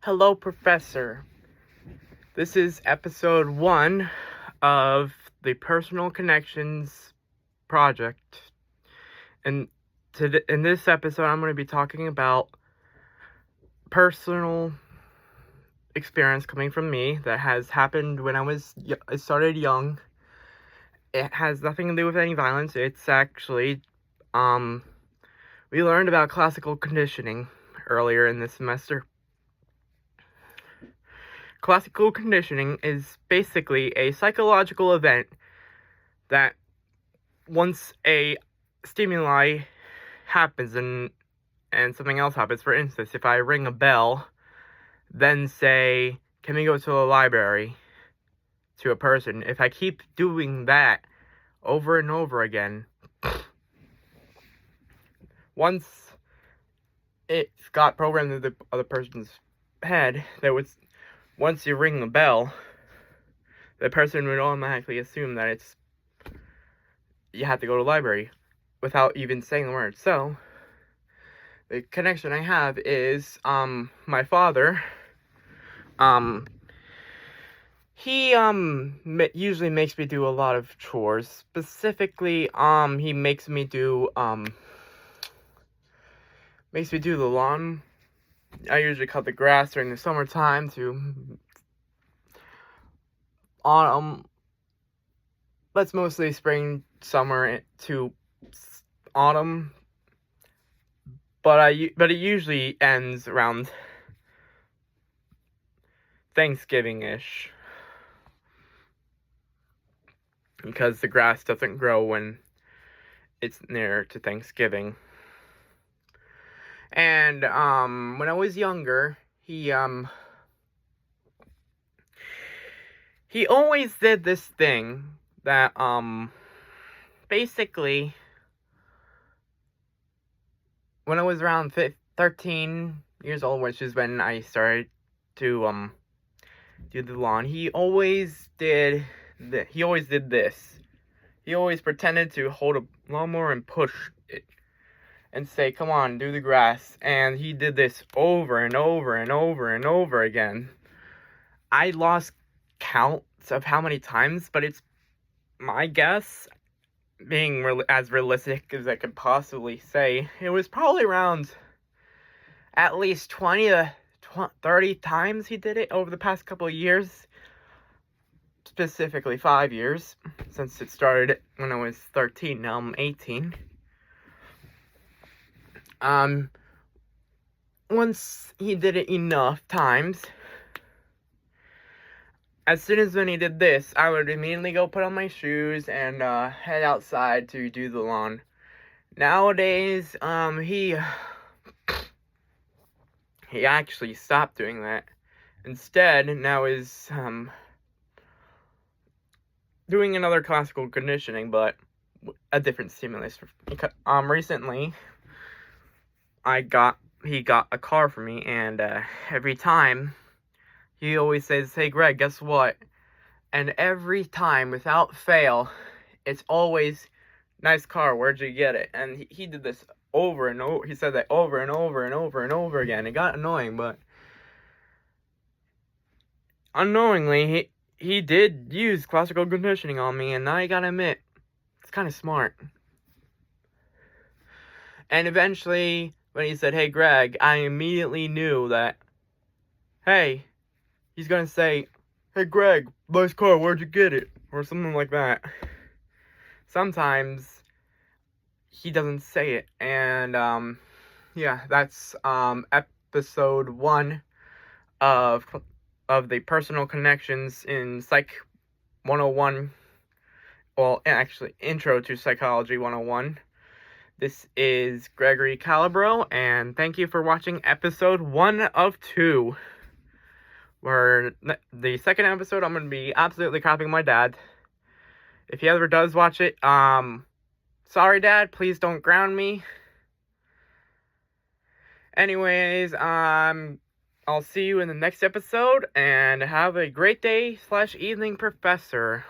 Hello, Professor. This is episode 1 of the Personal Connections project. And in this episode, I'm going to be talking about personal experience coming from me that has happened when I started young. It has nothing to do with any violence. It's actually, we learned about classical conditioning earlier in this semester. Classical conditioning is basically a psychological event that once a stimuli happens and something else happens. For instance, if I ring a bell, then say, can we go to the library, to a person, if I keep doing that over and over again, once it's got programmed into the other person's head, once you ring the bell, the person would automatically assume that you have to go to the library without even saying the word. So the connection I have is my father. He usually makes me do a lot of chores. Specifically, he makes me do the lawn. I usually cut the grass during the summertime to autumn. That's mostly spring, summer to autumn. But it usually ends around Thanksgiving-ish, because the grass doesn't grow when it's near to Thanksgiving. And when I was younger, he always did this thing that basically, when I was around 13 years old, which is when I started to do the lawn, he always did this. He always pretended to hold a lawnmower and push it and say, come on, do the grass. And he did this over and over and over and over again. I lost counts of how many times, but it's my guess, being as realistic as I could possibly say, it was probably around at least 20 to 30 times he did it over the past couple of years. Specifically 5 years, since it started when I was 13, now I'm 18. Once he did it enough times, as soon as when he did this, I would immediately go put on my shoes and head outside to do the lawn. Nowadays, he actually stopped doing that. Instead, now is doing another classical conditioning, but a different stimulus. Recently, he got a car for me, and every time he always says, "Hey Greg, guess what?" And every time, without fail, it's always, "Nice car, where'd you get it?" And he did this over and over. He said that over and over and over and over again. It got annoying, but unknowingly, he did use classical conditioning on me, and I gotta admit, it's kind of smart. And eventually, when he said, "Hey Greg," I immediately knew that, hey, he's gonna say, "Hey Greg, nice car, where'd you get it?" Or something like that. Sometimes he doesn't say it. And yeah, that's episode 1 of the Personal Connections in Psych 101. Well, actually, Intro to Psychology 101. This is Gregory Calabro, and thank you for watching episode 1 of 2. Where the second episode, I'm going to be absolutely crapping my dad. If he ever does watch it, sorry Dad, please don't ground me. Anyways, I'll see you in the next episode, and have a great day / evening, Professor.